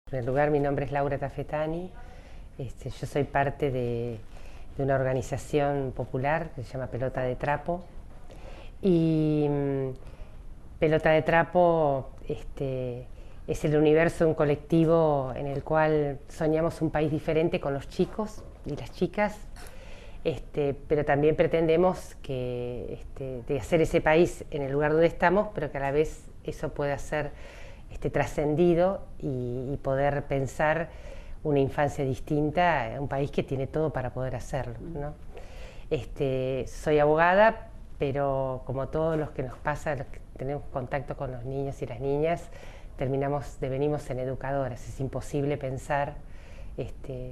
En primer lugar, mi nombre es Laura Tafetani. Yo soy parte de una organización popular que se llama Pelota de Trapo. Y Pelota de Trapo es el universo de un colectivo en el cual soñamos un país diferente con los chicos y las chicas, pero también pretendemos de hacer ese país en el lugar donde estamos, pero que a la vez eso pueda ser trascendido y poder pensar una infancia distinta, un país que tiene todo para poder hacerlo, ¿no? Soy abogada, pero como todos los que nos pasa, los que tenemos contacto con los niños y las niñas, devenimos en educadoras. Es imposible pensar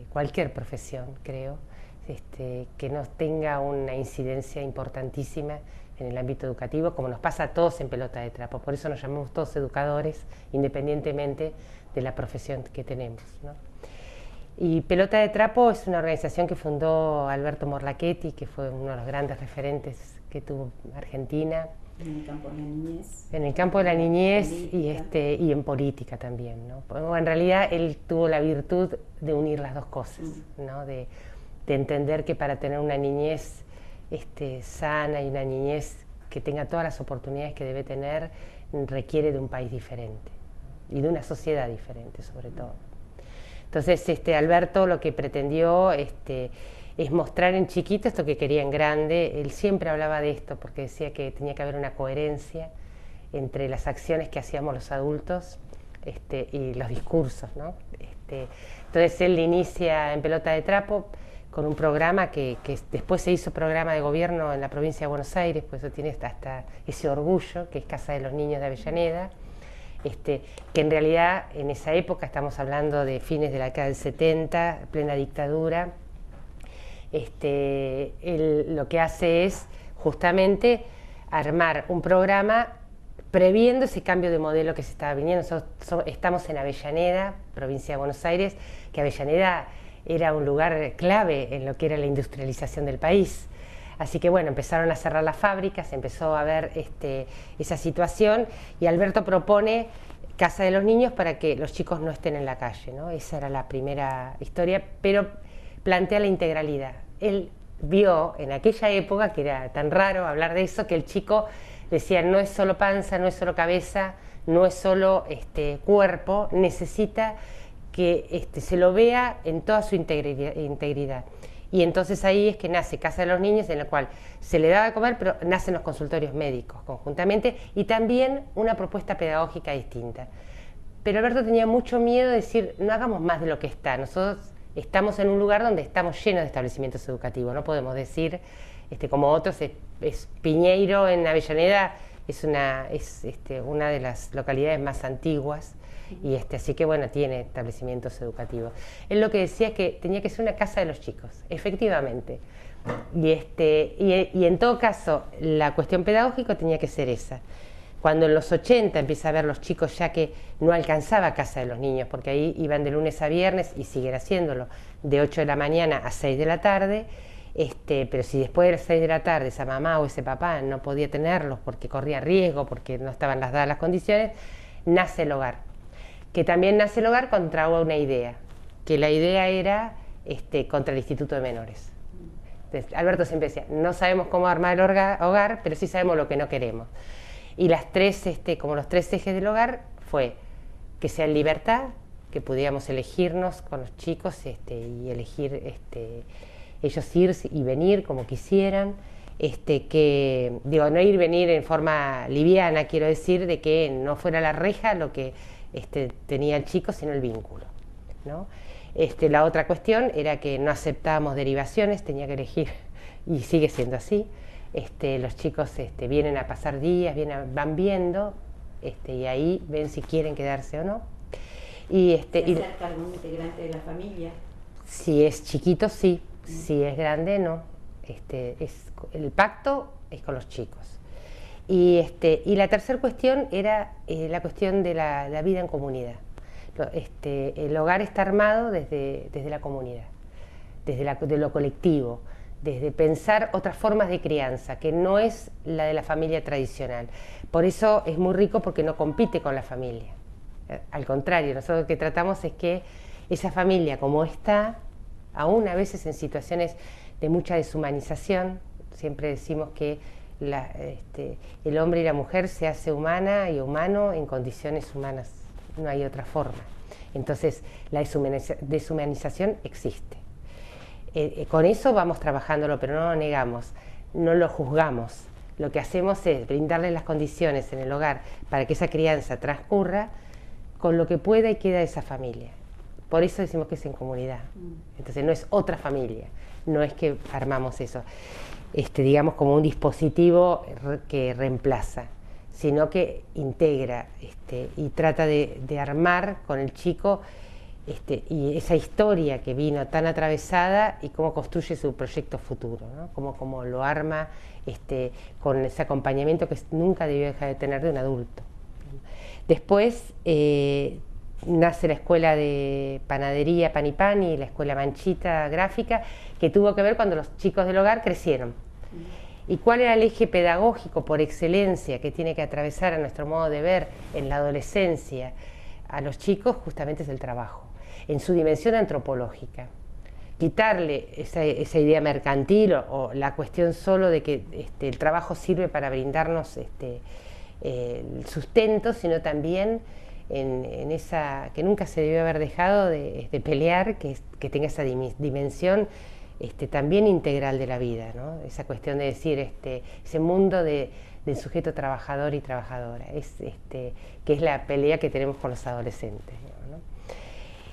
cualquier profesión, creo, que no tenga una incidencia importantísima en el ámbito educativo, como nos pasa a todos en Pelota de Trapo. Por eso nos llamamos todos educadores, independientemente de la profesión que tenemos, ¿no? Y Pelota de Trapo es una organización que fundó Alberto Morlachetti, que fue uno de los grandes referentes que tuvo Argentina. En el campo de la niñez. En el campo de la niñez y en política también, ¿no? Bueno, en realidad él tuvo la virtud de unir las dos cosas, ¿no? De entender que para tener una niñez sana y una niñez que tenga todas las oportunidades que debe tener, requiere de un país diferente y de una sociedad diferente sobre todo. Entonces Alberto lo que pretendió es mostrar en chiquito esto que quería en grande. Él siempre hablaba de esto porque decía que tenía que haber una coherencia entre las acciones que hacíamos los adultos y los discursos, ¿no? Entonces él inicia en Pelota de Trapo con un programa que después se hizo programa de gobierno en la provincia de Buenos Aires, pues eso tiene hasta ese orgullo, que es Casa de los Niños de Avellaneda, que en realidad en esa época, estamos hablando de fines de la década del 70, plena dictadura, él lo que hace es justamente armar un programa previendo ese cambio de modelo que se estaba viniendo. Nosotros estamos en Avellaneda, provincia de Buenos Aires, que Avellaneda era un lugar clave en lo que era la industrialización del país. Así que bueno, empezaron a cerrar las fábricas, empezó a haber esa situación y Alberto propone Casa de los Niños para que los chicos no estén en la calle, ¿no? Esa era la primera historia, pero plantea la integralidad. Él vio en aquella época, que era tan raro hablar de eso, que el chico decía no es solo panza, no es solo cabeza, no es solo cuerpo, necesita que se lo vea en toda su integridad. Y entonces ahí es que nace Casa de los Niños, en la cual se le daba de comer, pero nacen los consultorios médicos conjuntamente y también una propuesta pedagógica distinta. Pero Alberto tenía mucho miedo de decir, no hagamos más de lo que está. Nosotros estamos en un lugar donde estamos llenos de establecimientos educativos, no podemos decir, como otros, Piñeiro en Avellaneda es una de las localidades más antiguas, y así que bueno, tiene establecimientos educativos. Él lo que decía es que tenía que ser una casa de los chicos, efectivamente, y en todo caso la cuestión pedagógica tenía que ser esa. Cuando en los 80 empieza a ver los chicos ya que no alcanzaba Casa de los Niños, porque ahí iban de lunes a viernes y siguen haciéndolo, de 8 de la mañana a 6 de la tarde, pero si después de las 6 de la tarde esa mamá o ese papá no podía tenerlos porque corría riesgo, porque no estaban dadas las condiciones, nace el hogar. Que también nace el hogar contra una idea, que la idea era contra el Instituto de Menores. Entonces, Alberto siempre decía, no sabemos cómo armar el hogar, pero sí sabemos lo que no queremos. Y los tres ejes del hogar fue que sea en libertad, que pudiéramos elegirnos con los chicos y elegir ellos ir y venir como quisieran, que digo, no ir y venir en forma liviana, quiero decir, de que no fuera la reja lo que tenía el chico, sino el vínculo, ¿no? La otra cuestión era que no aceptábamos derivaciones, tenía que elegir, y sigue siendo así. Los chicos vienen a pasar días, van viendo, y ahí ven si quieren quedarse o no. ¿Se acerca algún integrante de la familia? Si es chiquito, sí. Si es grande, no. El pacto es con los chicos. Y la tercera cuestión era la cuestión de la vida en comunidad. El hogar está armado desde la comunidad, de lo colectivo, desde pensar otras formas de crianza, que no es la de la familia tradicional. Por eso es muy rico, porque no compite con la familia. Al contrario, nosotros lo que tratamos es que esa familia como está, aún a veces en situaciones de mucha deshumanización, siempre decimos que el hombre y la mujer se hace humana y humano en condiciones humanas, no hay otra forma. Entonces la deshumanización existe. Con eso vamos trabajándolo, pero no lo negamos, no lo juzgamos. Lo que hacemos es brindarle las condiciones en el hogar para que esa crianza transcurra con lo que pueda y queda de esa familia. Por eso decimos que es en comunidad. Entonces no es otra familia, no es que armamos eso, digamos como un dispositivo que reemplaza, sino que integra y trata de armar con el chico y esa historia que vino tan atravesada y cómo construye su proyecto futuro, ¿no? Cómo lo arma con ese acompañamiento que nunca debió dejar de tener de un adulto. Después nace la escuela de panadería Panipani y la escuela Manchita Gráfica, que tuvo que ver cuando los chicos del hogar crecieron. ¿Y cuál era el eje pedagógico por excelencia que tiene que atravesar a nuestro modo de ver en la adolescencia a los chicos? Justamente es el trabajo, en su dimensión antropológica. Quitarle esa idea mercantil o la cuestión solo de que el trabajo sirve para brindarnos el sustento, sino también en esa que nunca se debió haber dejado de pelear, que tenga esa dimensión también integral de la vida, ¿no? Esa cuestión de decir ese mundo del sujeto trabajador y trabajadora, que es la pelea que tenemos con los adolescentes, ¿no?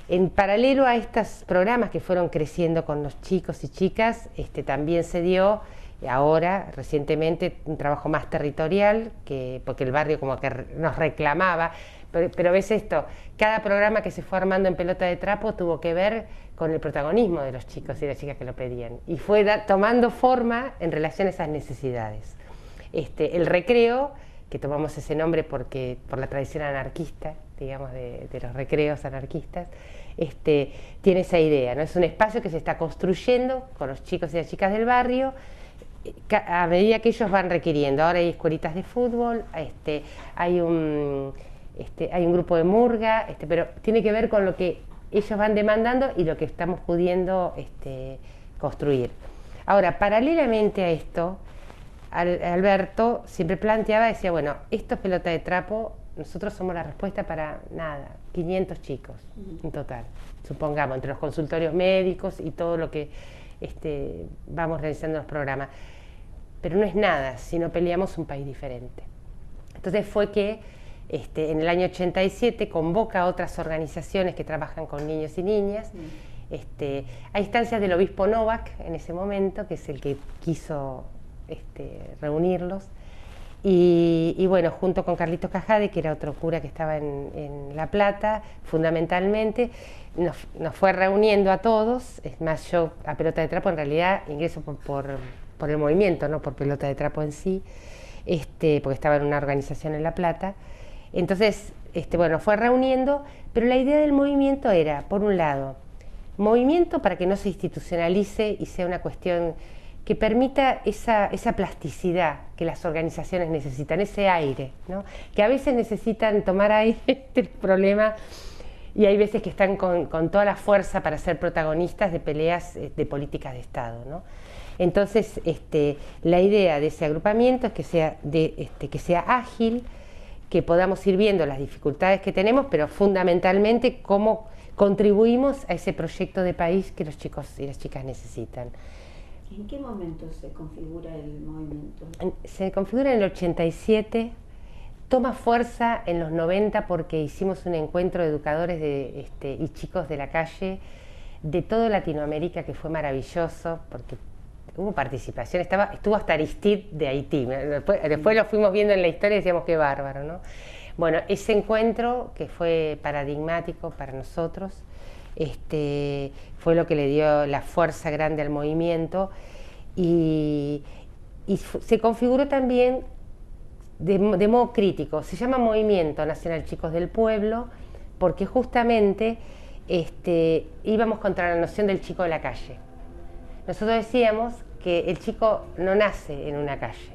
En paralelo a estos programas que fueron creciendo con los chicos y chicas, también se dio ahora, recientemente, un trabajo más territorial, porque el barrio como que nos reclamaba, pero ves esto, cada programa que se fue armando en Pelota de Trapo tuvo que ver con el protagonismo de los chicos y las chicas que lo pedían, y fue tomando forma en relación a esas necesidades. El recreo, que tomamos ese nombre por la tradición anarquista, digamos, de los recreos anarquistas, tiene esa idea, ¿no? Es un espacio que se está construyendo con los chicos y las chicas del barrio, a medida que ellos van requiriendo. Ahora hay escuelitas de fútbol, hay un grupo de murga, pero tiene que ver con lo que ellos van demandando y lo que estamos pudiendo construir. Ahora, paralelamente a esto, Alberto siempre planteaba, decía, bueno, esto es Pelota de Trapo, nosotros somos la respuesta para nada, 500 chicos en total, supongamos, entre los consultorios médicos y todo lo que vamos realizando en los programas. Pero no es nada si no peleamos un país diferente. Entonces fue que en el año 87 convoca a otras organizaciones que trabajan con niños y niñas, a instancias del obispo Novak en ese momento, que es el que quiso reunirlos, y bueno, junto con Carlitos Cajade, que era otro cura que estaba en La Plata, fundamentalmente, nos fue reuniendo a todos. Es más, yo a Pelota de Trapo en realidad ingreso por el movimiento, no por Pelota de Trapo en sí, porque estaba en una organización en La Plata. Entonces, bueno, fue reuniendo, pero la idea del movimiento era, por un lado, movimiento para que no se institucionalice y sea una cuestión que permita esa plasticidad que las organizaciones necesitan, ese aire, ¿no? Que a veces necesitan tomar aire del problema, y hay veces que están con toda la fuerza para ser protagonistas de peleas de políticas de Estado, ¿no? Entonces, la idea de ese agrupamiento es que sea ágil, que podamos ir viendo las dificultades que tenemos, pero fundamentalmente cómo contribuimos a ese proyecto de país que los chicos y las chicas necesitan. ¿En qué momento se configura el movimiento? Se configura en el 87, toma fuerza en los 90 porque hicimos un encuentro de educadores y chicos de la calle de toda Latinoamérica, que fue maravilloso porque hubo participación, estuvo hasta Aristide de Haití, después lo fuimos viendo en la historia y decíamos qué bárbaro, ¿no? Bueno, ese encuentro que fue paradigmático para nosotros, fue lo que le dio la fuerza grande al movimiento, y se configuró también de modo crítico. Se llama Movimiento Nacional Chicos del Pueblo porque justamente íbamos contra la noción del chico de la calle. Nosotros decíamos que el chico no nace en una calle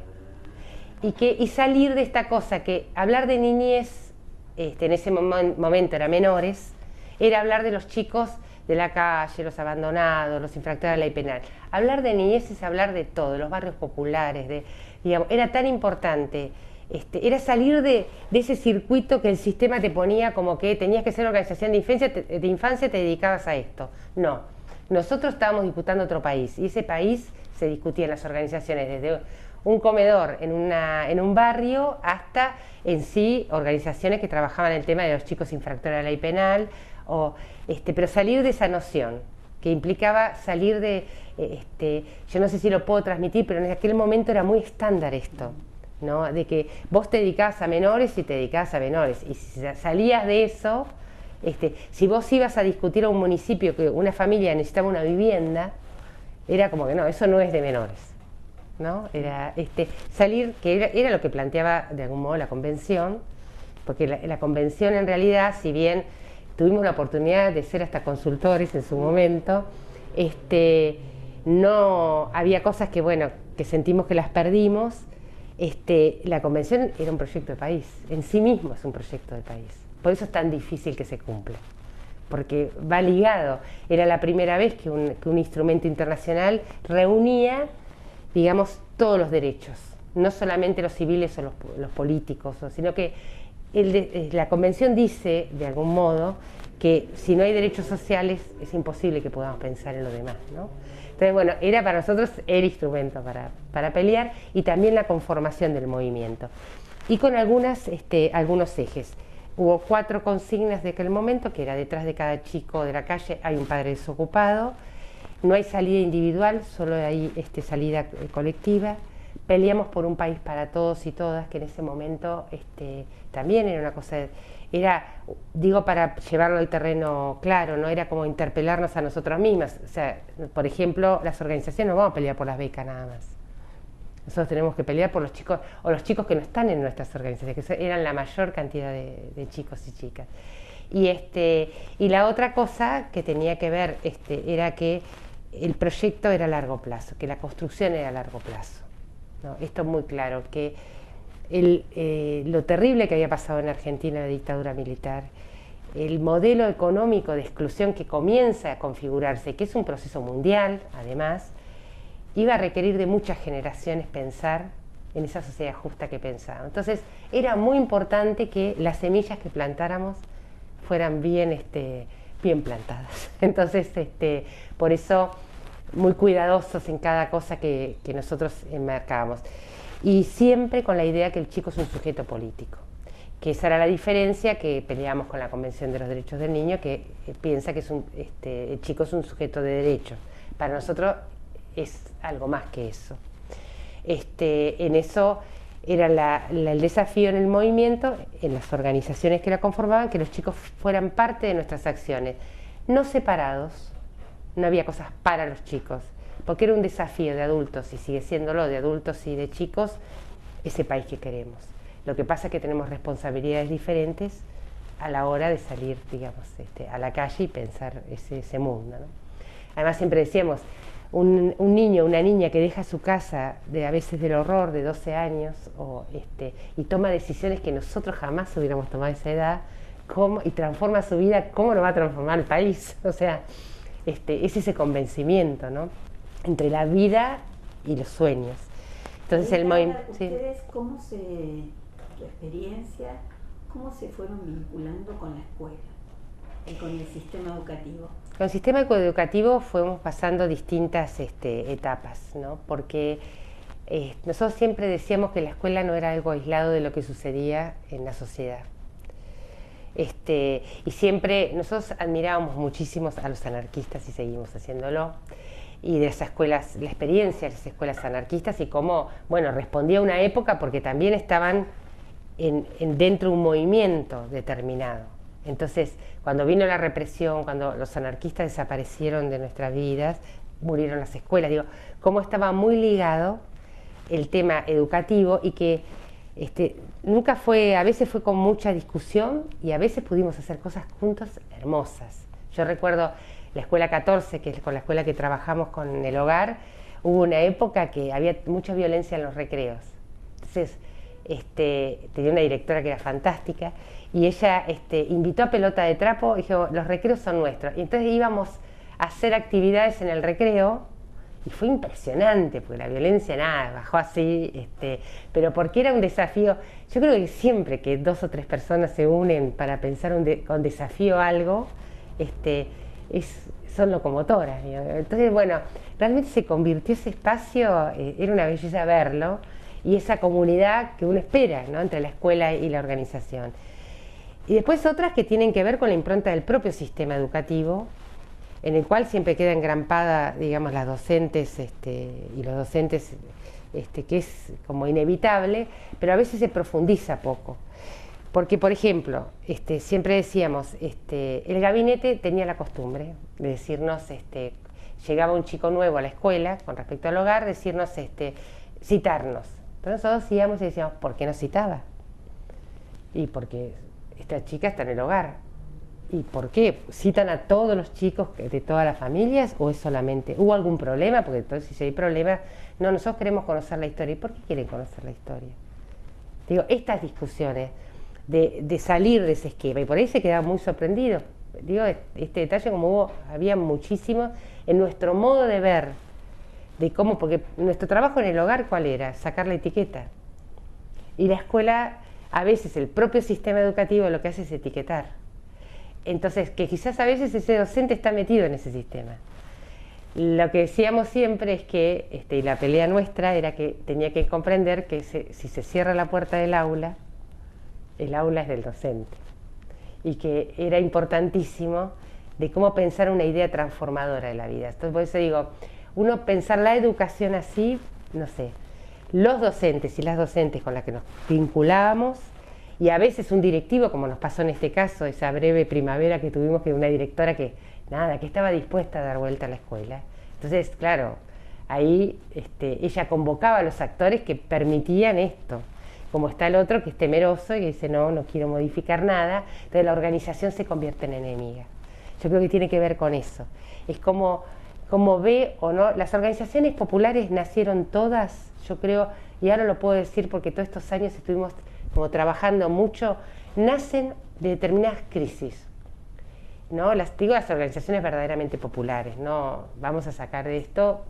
y salir de esta cosa, que hablar de niñez en ese momento era menores, era hablar de los chicos de la calle, los abandonados, los infractores de la ley penal. Hablar de niñez es hablar de todo, de los barrios populares, digamos, era tan importante. Era salir de ese circuito que el sistema te ponía como que tenías que ser organización de infancia, te dedicabas a esto. No, nosotros estábamos disputando otro país y ese país se discutía en las organizaciones desde un comedor en un barrio hasta en sí organizaciones que trabajaban el tema de los chicos infractores de la ley penal, pero salir de esa noción que implicaba salir de, yo no sé si lo puedo transmitir, pero en aquel momento era muy estándar esto, ¿no? De que vos te dedicabas a menores y te dedicabas a menores, y si salías de eso, si vos ibas a discutir a un municipio que una familia necesitaba una vivienda, era como que no, eso no es de menores, ¿no? Era salir, que era lo que planteaba de algún modo la convención, porque la convención en realidad, si bien tuvimos la oportunidad de ser hasta consultores en su momento, no había cosas que, bueno, que sentimos que las perdimos. La convención era un proyecto de país, en sí mismo es un proyecto de país, por eso es tan difícil que se cumpla, porque va ligado, era la primera vez que un instrumento internacional reunía, digamos, todos los derechos, no solamente los civiles o los políticos, sino que la convención dice, de algún modo, que si no hay derechos sociales es imposible que podamos pensar en lo demás, ¿no? Entonces, bueno, era para nosotros el instrumento para pelear, y también la conformación del movimiento. Y con algunos ejes. Hubo 4 consignas de aquel momento, que era: detrás de cada chico de la calle hay un padre desocupado, no hay salida individual, solo hay salida colectiva, peleamos por un país para todos y todas, que en ese momento también era una cosa, digo, para llevarlo al terreno claro, no era como interpelarnos a nosotras mismas. O sea, por ejemplo, las organizaciones no vamos a pelear por las becas nada más. Nosotros tenemos que pelear por los chicos, o los chicos que no están en nuestras organizaciones, que eran la mayor cantidad de chicos y chicas. Y la otra cosa que tenía que ver era que el proyecto era a largo plazo, que la construcción era a largo plazo, ¿no? Esto es muy claro, que lo terrible que había pasado en Argentina, la dictadura militar, el modelo económico de exclusión que comienza a configurarse, que es un proceso mundial, además, iba a requerir de muchas generaciones pensar en esa sociedad justa que pensábamos. Entonces, era muy importante que las semillas que plantáramos fueran bien plantadas. Entonces, por eso, muy cuidadosos en cada cosa que nosotros enmarcábamos. Y siempre con la idea que el chico es un sujeto político, que esa era la diferencia, que peleamos con la Convención de los Derechos del Niño, que piensa que el chico es un sujeto de derechos. Para nosotros es algo más que eso. En eso era el desafío en el movimiento, en las organizaciones que la conformaban, que los chicos fueran parte de nuestras acciones, no separados, no había cosas para los chicos, porque era un desafío de adultos, y sigue siéndolo, de adultos y de chicos, ese país que queremos. Lo que pasa es que tenemos responsabilidades diferentes a la hora de salir, digamos, a la calle y pensar ese mundo, ¿no? Además, siempre decíamos, un niño, una niña que deja su casa, a veces del horror, de 12 años, y toma decisiones que nosotros jamás hubiéramos tomado a esa edad, y transforma su vida, ¿cómo no va a transformar el país? O sea, es ese convencimiento, ¿no?, entre la vida y los sueños. Entonces ¿Ustedes tu experiencia, cómo se fueron vinculando con la escuela y con el sistema educativo? Con el sistema educativo fuimos pasando distintas etapas, ¿no? Porque nosotros siempre decíamos que la escuela no era algo aislado de lo que sucedía en la sociedad. Y siempre nosotros admirábamos muchísimo a los anarquistas, y seguimos haciéndolo, y de esas escuelas, la experiencia de las escuelas anarquistas, y cómo, bueno, respondía a una época, porque también estaban dentro de un movimiento determinado. Entonces, cuando vino la represión, cuando los anarquistas desaparecieron de nuestras vidas, murieron las escuelas, digo, cómo estaba muy ligado el tema educativo, y que nunca fue, a veces fue con mucha discusión, y a veces pudimos hacer cosas juntos hermosas. Yo recuerdo la escuela 14, que es con la escuela que trabajamos con el hogar, hubo una época que había mucha violencia en los recreos. Entonces, tenía una directora que era fantástica, y ella invitó a Pelota de Trapo y dijo, los recreos son nuestros. Y entonces íbamos a hacer actividades en el recreo, y fue impresionante, porque la violencia nada, bajó así, pero porque era un desafío. Yo creo que siempre que 2 o 3 personas se unen para pensar con desafío algo, son locomotoras, digamos. Entonces, bueno, realmente se convirtió ese espacio, era una belleza verlo, y esa comunidad que uno espera, ¿no?, entre la escuela y la organización. Y después otras que tienen que ver con la impronta del propio sistema educativo, en el cual siempre queda engrampada, digamos, las docentes y los docentes, que es como inevitable, pero a veces se profundiza poco. Porque, por ejemplo, siempre decíamos, el gabinete tenía la costumbre de decirnos, llegaba un chico nuevo a la escuela, con respecto al hogar, decirnos, citarnos. Entonces nosotros íbamos y decíamos, ¿por qué nos citaba? Y porque esta chica está en el hogar. ¿Y por qué? ¿Citan a todos los chicos de todas las familias o es solamente? ¿Hubo algún problema? Porque entonces si hay problemas, no, nosotros queremos conocer la historia. ¿Y por qué quieren conocer la historia? Digo, estas discusiones de salir de ese esquema, y por ahí se quedaba muy sorprendido. Digo, este detalle como había muchísimo en nuestro modo de ver, de cómo, porque nuestro trabajo en el hogar, ¿cuál era? Sacar la etiqueta. Y la escuela, a veces el propio sistema educativo lo que hace es etiquetar. Entonces, que quizás a veces ese docente está metido en ese sistema. Lo que decíamos siempre es que, y la pelea nuestra era que tenía que comprender que si se cierra la puerta del aula, el aula es del docente. Y que era importantísimo de cómo pensar una idea transformadora de la vida. Entonces, por eso digo, uno pensar la educación así, no sé, los docentes y las docentes con las que nos vinculábamos, y a veces un directivo, como nos pasó en este caso, esa breve primavera que tuvimos, que una directora que estaba dispuesta a dar vuelta a la escuela. Entonces, claro, ahí ella convocaba a los actores que permitían esto. Como está el otro que es temeroso y dice, no quiero modificar nada, entonces la organización se convierte en enemiga. Yo creo que tiene que ver con eso. Es como ve o no, las organizaciones populares nacieron todas, yo creo, y ahora lo puedo decir porque todos estos años estuvimos como trabajando mucho, nacen de determinadas crisis, ¿no? Las organizaciones verdaderamente populares, no vamos a sacar de esto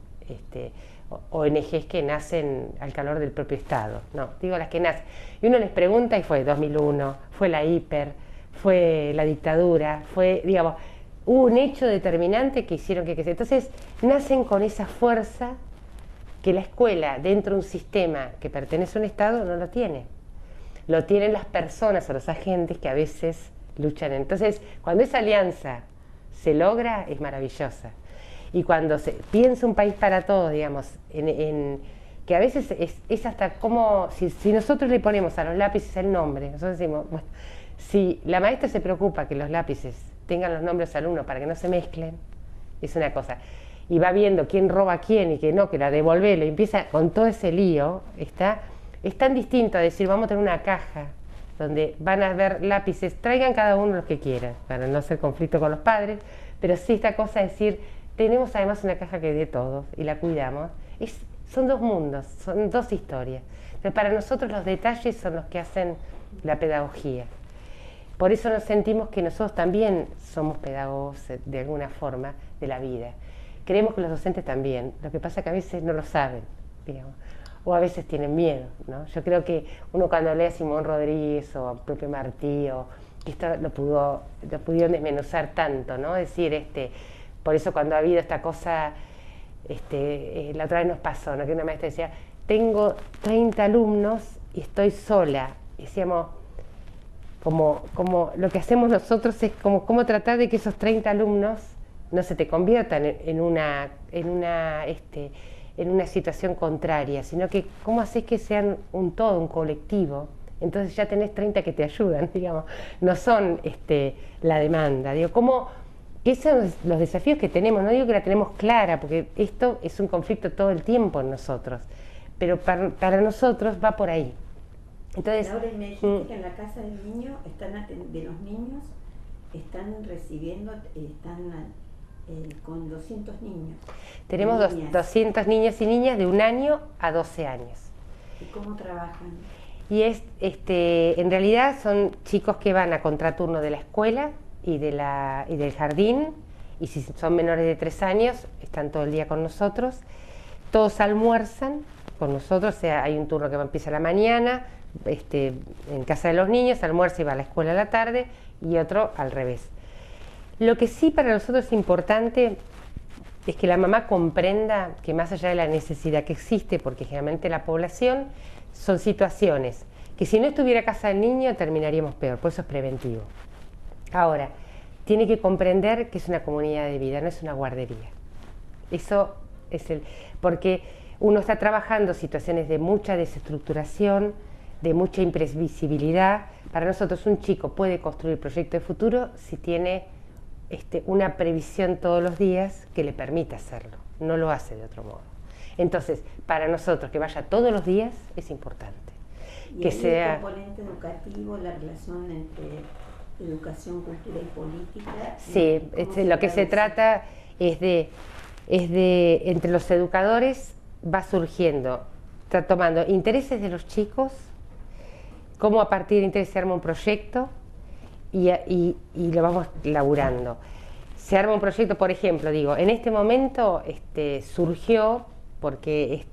ONGs que nacen al calor del propio Estado, no, digo las que nacen. Y uno les pregunta y fue 2001, fue la hiper, fue la dictadura, hubo un hecho determinante que hicieron que entonces nacen con esa fuerza que la escuela dentro de un sistema que pertenece a un Estado no lo tiene. Lo tienen las personas o los agentes que a veces luchan. Entonces, cuando esa alianza se logra, es maravillosa. Y cuando se piensa un país para todos, digamos, que a veces es hasta como, si nosotros le ponemos a los lápices el nombre, nosotros decimos, bueno, si la maestra se preocupa que los lápices tengan los nombres de alumnos para que no se mezclen, es una cosa. Y va viendo quién roba a quién y que no, que la devolverlo, y empieza con todo ese lío, es tan distinto a decir, vamos a tener una caja donde van a ver lápices, traigan cada uno los que quieran, para no hacer conflicto con los padres, pero sí esta cosa de decir, tenemos además una caja que es de todos y la cuidamos. Son dos mundos, son dos historias. Pero para nosotros los detalles son los que hacen la pedagogía. Por eso nos sentimos que nosotros también somos pedagogos de alguna forma de la vida. Creemos que los docentes también, lo que pasa es que a veces no lo saben, digamos, o a veces tienen miedo, ¿no? Yo creo que uno cuando lee a Simón Rodríguez o a Pepe Martí, que esto lo pudieron desmenuzar tanto, ¿no? Es decir, por eso cuando ha habido esta cosa, la otra vez nos pasó, ¿no?, que una maestra decía, tengo 30 alumnos y estoy sola. Y decíamos, como lo que hacemos nosotros es como tratar de que esos 30 alumnos no se te conviertan en una situación contraria, sino que cómo haces que sean un todo, un colectivo. Entonces ya tenés 30 que te ayudan, digamos, no son la demanda. Digo, que esos son los desafíos que tenemos, no digo que la tenemos clara, porque esto es un conflicto todo el tiempo en nosotros, pero para nosotros va por ahí. Entonces, ahora me dijiste que en la casa del niño de los niños están recibiendo, con 200 niños. Tenemos 200 niños y niñas de 1 año a 12 años. ¿Y cómo trabajan? Y en realidad son chicos que van a contraturno de la escuela y del jardín, y si son menores de 3 años, están todo el día con nosotros. Todos almuerzan con nosotros, o sea, hay un turno que empieza a la mañana, en casa de los niños, almuerza y va a la escuela a la tarde, y otro al revés. Lo que sí para nosotros es importante es que la mamá comprenda que más allá de la necesidad que existe, porque generalmente la población, son situaciones que si no estuviera casa del niño terminaríamos peor, por eso es preventivo. Ahora, tiene que comprender que es una comunidad de vida, no es una guardería. Eso es porque uno está trabajando situaciones de mucha desestructuración, de mucha imprevisibilidad. Para nosotros un chico puede construir proyecto de futuro si tiene una previsión todos los días que le permita hacerlo, no lo hace de otro modo. Entonces, para nosotros que vaya todos los días es importante. Y que sea el componente educativo, la relación entre educación, cultura y política. Sí, lo que se trata es de entre los educadores va surgiendo, está tomando intereses de los chicos, cómo a partir de interés se arma un proyecto y lo vamos laburando. Se arma un proyecto, por ejemplo, en este momento surgió porque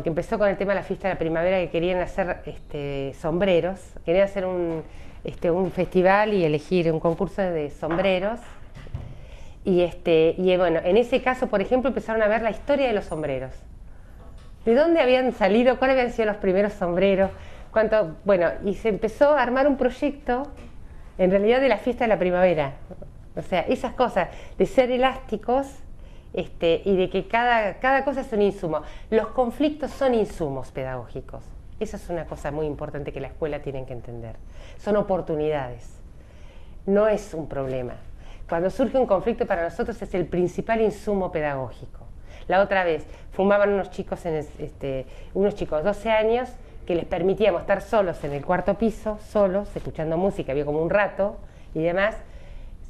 empezó con el tema de la fiesta de la primavera, que querían hacer sombreros, querían hacer un festival y elegir un concurso de sombreros. Y bueno, en ese caso, por ejemplo, empezaron a ver la historia de los sombreros. ¿De dónde habían salido? ¿Cuáles habían sido los primeros sombreros? Bueno, y se empezó a armar un proyecto, en realidad, de la fiesta de la primavera. O sea, esas cosas, de ser elásticos, y de que cada cosa es un insumo. Los conflictos son insumos pedagógicos. Esa es una cosa muy importante que la escuela tiene que entender. Son oportunidades, no es un problema. Cuando surge un conflicto para nosotros es el principal insumo pedagógico. La otra vez fumaban unos chicos de 12 años que les permitíamos estar solos en el cuarto piso, solos, escuchando música, había como un rato y demás,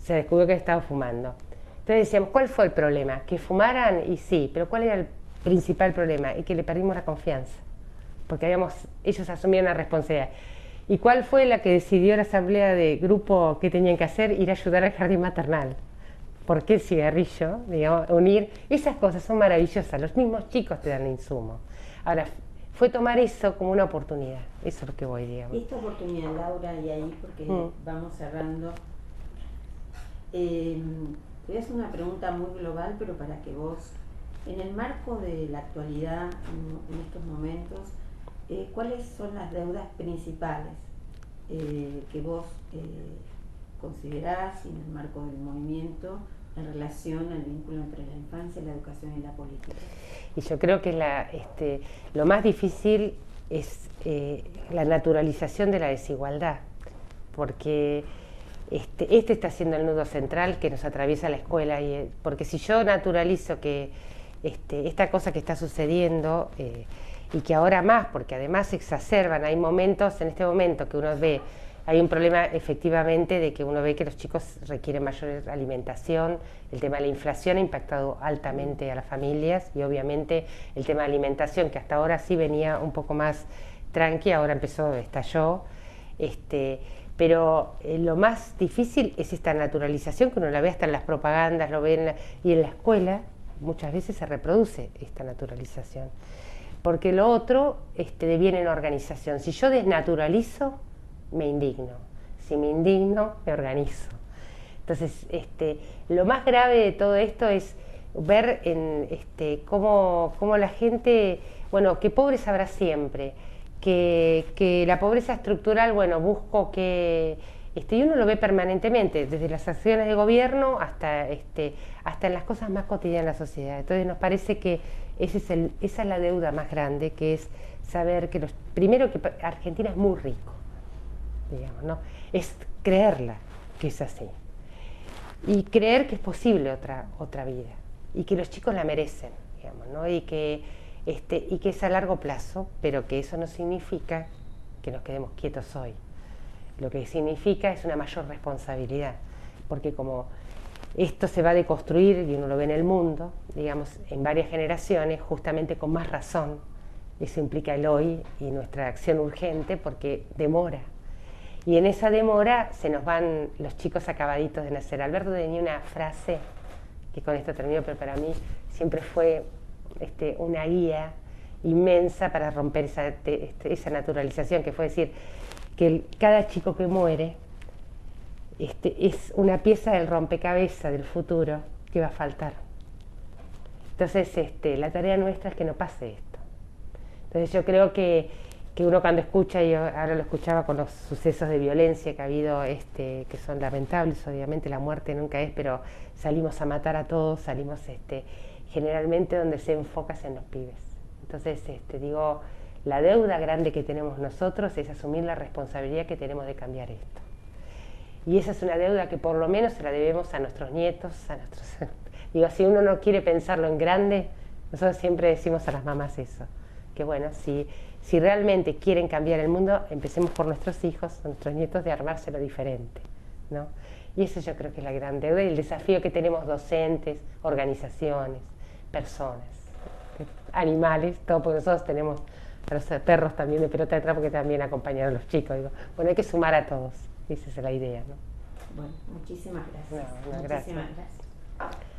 se descubrió que estaban fumando. Entonces decíamos, ¿cuál fue el problema? ¿Que fumaran? Y sí, pero ¿cuál era el principal problema? Y que le perdimos la confianza, porque ellos asumían la responsabilidad. ¿Y cuál fue la que decidió la asamblea de grupo que tenían que hacer? Ir a ayudar al jardín maternal. ¿Por qué el cigarrillo? Digamos, unir. Esas cosas son maravillosas, los mismos chicos te dan el insumo. Ahora, fue tomar eso como una oportunidad, eso es lo que voy, digamos. Esta oportunidad, Laura, y ahí porque vamos cerrando, te voy a hacer una pregunta muy global, pero para que vos, en el marco de la actualidad, en estos momentos, ¿cuáles son las deudas principales que vos considerás en el marco del movimiento en relación al vínculo entre la infancia, la educación y la política? Y yo creo que lo más difícil es la naturalización de la desigualdad, porque está siendo el nudo central que nos atraviesa la escuela, porque si yo naturalizo que esta cosa que está sucediendo, y que ahora más, porque además se exacerban, hay momentos, en este momento que uno ve, hay un problema efectivamente de que uno ve que los chicos requieren mayor alimentación, el tema de la inflación ha impactado altamente a las familias y obviamente el tema de alimentación, que hasta ahora sí venía un poco más tranqui, ahora estalló, pero lo más difícil es esta naturalización que uno la ve hasta en las propagandas, lo ve y en la escuela muchas veces se reproduce esta naturalización. Porque lo otro deviene en organización. Si yo desnaturalizo, me indigno. Si me indigno, me organizo. Entonces, lo más grave de todo esto es ver cómo la gente, bueno, que pobres habrá siempre, que la pobreza estructural, bueno, busco que... y uno lo ve permanentemente, desde las acciones de gobierno hasta en las cosas más cotidianas de la sociedad. Entonces nos parece que esa es la deuda más grande, que es saber que primero que Argentina es muy rico, digamos, ¿no? Es creerla que es así. Y creer que es posible otra vida. Y que los chicos la merecen, digamos, ¿no? Y que es a largo plazo, pero que eso no significa que nos quedemos quietos hoy. Lo que significa es una mayor responsabilidad, porque como esto se va a deconstruir, y uno lo ve en el mundo, digamos, en varias generaciones, justamente con más razón, Eso implica el hoy y nuestra acción urgente porque demora. Y en esa demora se nos van los chicos acabaditos de nacer. Alberto tenía una frase, que con esto termino, pero para mí siempre fue una guía inmensa para romper esa naturalización, que fue decir que cada chico que muere es una pieza del rompecabezas del futuro que va a faltar. Entonces la tarea nuestra es que no pase esto. Entonces yo creo que uno cuando escucha, y ahora lo escuchaba con los sucesos de violencia que ha habido, que son lamentables, obviamente la muerte nunca es, pero salimos a matar a todos, salimos generalmente donde se enfoca es en los pibes. Entonces digo, la deuda grande que tenemos nosotros es asumir la responsabilidad que tenemos de cambiar esto. Y esa es una deuda que por lo menos se la debemos a nuestros nietos, a nuestros... Digo, si uno no quiere pensarlo en grande, nosotros siempre decimos a las mamás eso, que bueno, si realmente quieren cambiar el mundo, empecemos por nuestros hijos, nuestros nietos, de armárselo diferente, ¿no? Y eso yo creo que es la gran deuda y el desafío que tenemos docentes, organizaciones, personas, animales, todo, porque nosotros tenemos a los perros también de pelota detrás porque también acompañan a los chicos. Digo, bueno, hay que sumar a todos, esa es la idea, ¿no? Bueno, muchísimas gracias. No, muchísimas gracias.